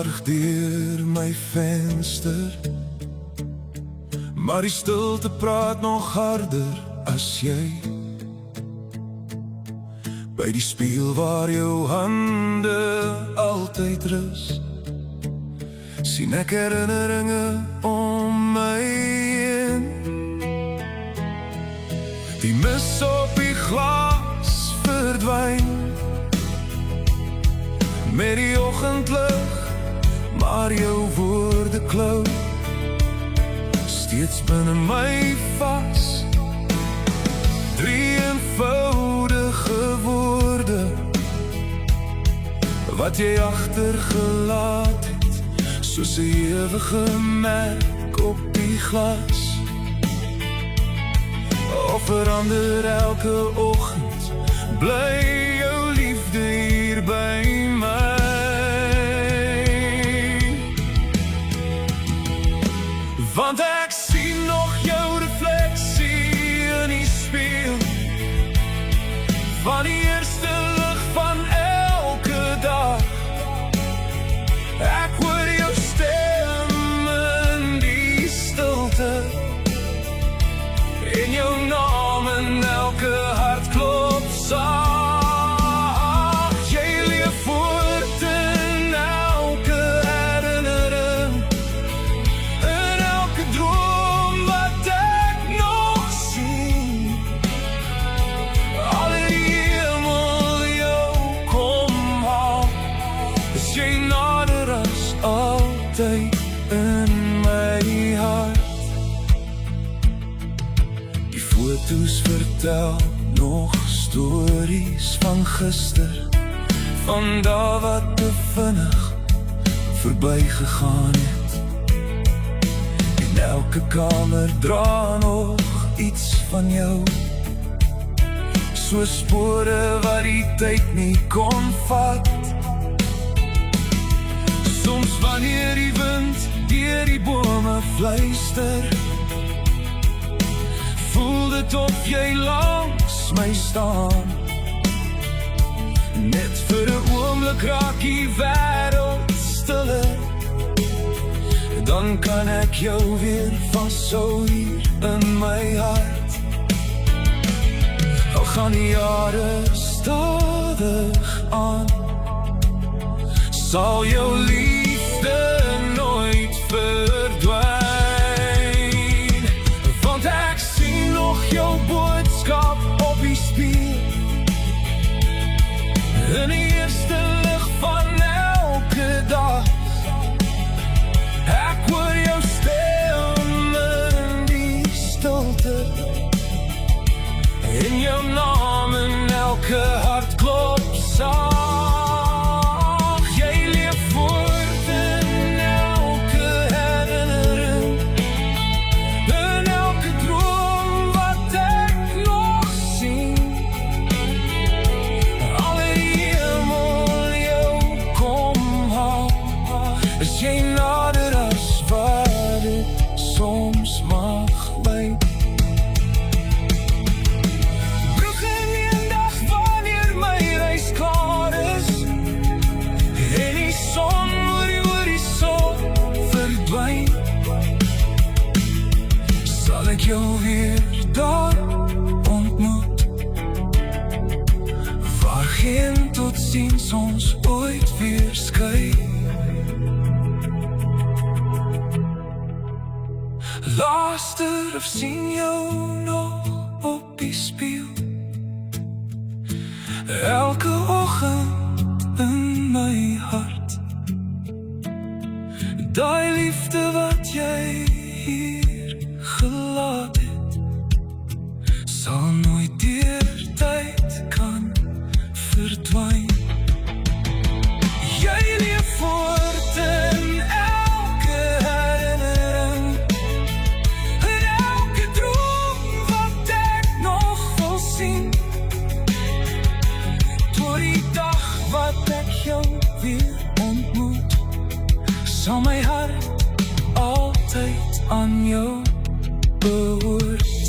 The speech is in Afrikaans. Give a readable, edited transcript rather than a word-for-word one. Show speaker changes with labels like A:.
A: stadig deur my venster, maar die stilte praat nog harder as jy. By die spieël waar jou hande altyd rus, sien ek herinneringe om my heen. Die mis op die glas verdwyn met die oggendlig, maar jou woorde klou steeds binne my vas. Drie eenvoudige woorde wat jy agtergelaat het, soos 'n ewige merk op die glas. Of verander elke oggend, bly jou liefde hier by my. Want ek sien nog jou refleksie in die spieël van die eerste lig van elke dag. Ek hoor jou stem in die stilte, en jou naam in elke hartklop sag. Jy leef voort in elke herinnering, in elke droom wat ek nog sien. Alle die hemel jou kom haal, is jy nader as altyd in my hart. Die foto's vertel nog stories van gister, van dae wat te vinnig verbygegaan het. En elke kamer dra nog iets van jou, so spore wat die tyd nie kon vat. Soms wanneer die wind deur die bome fluister, voel dit of jy langs my staan. Net vir 'n oomblik raak die wêreld stiller, dan kan ek jou weer vashou hier in my hart. Al gaan die jare stadig aan, sal jou liefde nooit verdwyn. Want ek sien nog jou boodskap op die spieël, in die eerste lig van elke dag. Ek hoor jou stem in die stilte, en jou naam in elke hartklop sag. Jy leef voort in elke herinnering, in elke droom wat ek nog sien. Alle die hemel jou kom haal, is jy nader as wat dit soms mag lyk. Vroeg in die dag wanneer my reis klaar is, en die son oor die horison verdwyn, sal ek jou weer daar ontmoet, waar geen totsiens ons ooit weer skei. Luister of sien jou nog op die spieël, elke oggend in my hart. Daai liefde wat jy hier gelaat het, sal nooit deur tyd kan verdwyn. Jy leef voort in elke herinnering, in elke droom wat ek nog wil sien. Tot die dag wat ek jou weer ontmoet, sal my hart altyd aan jou behoort.